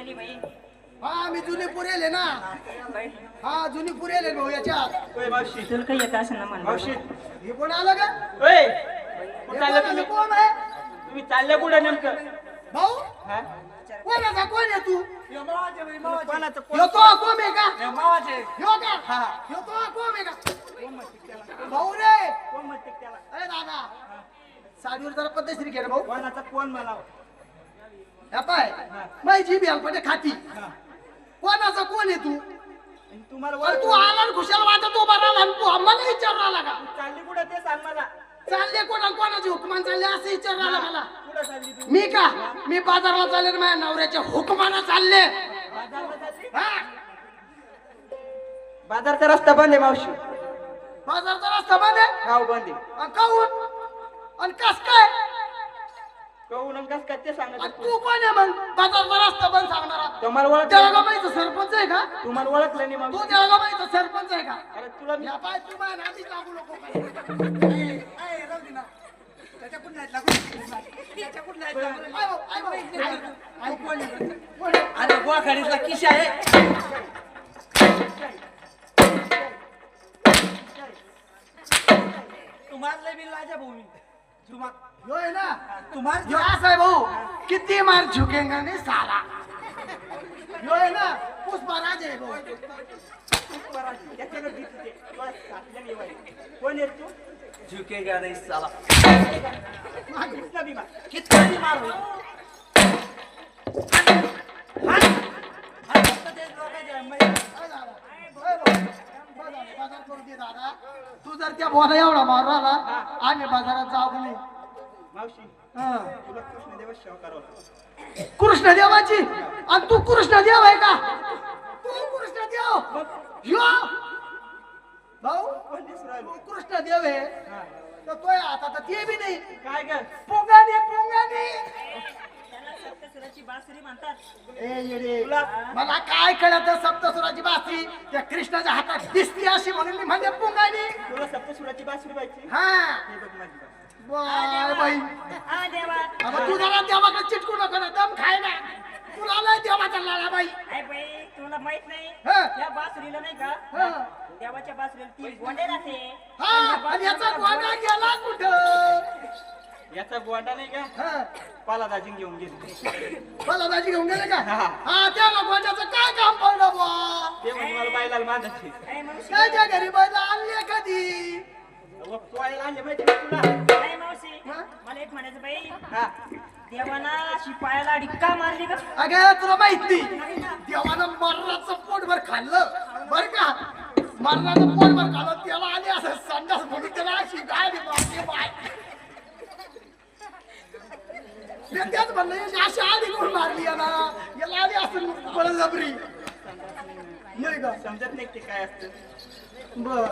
पुरेली बाई. हा मी जुनी पुरेल आहे ना. हा जुनी पुरेल आहे भाऊ याच्यात. ओय मावशी तुला काही येत असं ना म्हणलं. मावशी हे कोण आलं का? ओय हे कुठं चाललं तुम्ही? कोण आहे तुम्ही चालले कुठं नेमकं? भाऊ? हा? कोणाचा कोण आहे तू? कोणाचं ह्यो तो कोण आहे का? मावाचे ह्यो का? हा. ह्यो तो कोण आहे का? भाऊ रे. कोण म्हणते त्याला? अरे दादा साडीवर जरा पद्धतशीर घे रे भाऊ. कोणाचा कोण मला? या पाय माझी जीभ यालपटे खाती. कोणाचा कोण आहे तू? तुम्हाला पण तू आला आणि खुशाल वाटत उभा राहिला आणि तू आम्हाला विचारून आला का? चालली कुठं ते सांग मला. चालले कोणाची हुकमान चालले असं विचारून आला मला. कुठं चालली तू? मी का? मी बाजारला चालले माझ्या नवऱ्याच्या हुकमाना चालले. बाजारला चालली? हा? बाजारचा रस्ता बंद आहे मावशी. बाजारचा रस्ता बंद आहे? गाव बंद आहे. आणि काहून? आणि कस काय? कहून कस काय ते सांगत आणि तू कोण आहे मग बाजारचा रस्ता बंद सांगणारा? तुम्हाला ओळख जळगाबाईचा सरपंच आहे का? तुम्हाला ओळखलं नाही तू मावशी. जळगाबाईचा सरपंच आहे का? अरे तुला मी या पाय तू माझ्या नादी लागू नको काय. अरे गोखाडीतला किशा आहे. तुम्हाला बिल माझ्या भूमी ह्यो आहे ना तुम्हाला ह्यो असा आहे भाऊ किती मार झुकेंगा नाही साला. ह्यो आहे ना पुष्पराज आहे भाऊ. कोण आहे तू? झुकेगा नहीं साला. कृष्णा भीमा. कितना भी मारो. बाजार करू दे दादा. तू जर त्या बोला एवढा मार राहिला आम्ही बाजारात जाऊ नाही. मावशी हा. तुला कृष्णदेव सेवा करावं. कृष्णदेवाची आणि तू कृष्णदेव आहे का? तू कृष्णदेव ह्यो भाऊ कोण दिसू राहिलं? तू कृष्णदेव आहे हा. तर तोय आता तर ते बी नाही. काय ग? पोंगाने पोंगाने त्याला सप्तसुराची बासरी म्हणतात. ए येडे तुला मला काय कळत सप्तसुराची बासरी त्या कृष्णाच्या हातात दिसती अशी म्हणून मी म्हणजे पोंगाने. तुला सप्तसुराची बासरी पाहिजे. हा हे बघ माझी बासरी. बाय बाई हा देवा. अबा तू जरा देवाकडे चिटकू नको ना दम खाय ना. तुला आलाय देवाचा लाला बाई. आई बाई तुला माहित नाही हा. या बासरीला नाही का हा. देवाच्या बासरीला 3 गोंडे राहते. हा आणि याचा गोंडा गेला कुठं? याचा गोंडा नाही का? हा पाला दाजी घेऊन गेली. मला दाजी घेऊन गेले का? हा. हा त्याला गोंड्याचं काय काम पडलं बुवा? ते म्हणजे मला बायलाल बांधायची. आई मावशी. त्याच्या घरी बैल आणले कधी? पोळ्याला आणले माहिती का तुला? आई मावशी. हा? मला एक म्हणायचं बाई हा. देवाना शिपायाला डिक्का मारली का? अगं तुला माहिती देवानं मरणाचं पोटभर खाल्लं बर का? मरणाचं पोटभर खाल्लं त्याला आली असं संडास म्हणून त्याला अशी गाडी मारली बाय. मी त्याच म्हणलं याची अशी आधी कोण मारली याला याला आली असं बळजबरी नाही का? समजत नाही ते काय असतं. बर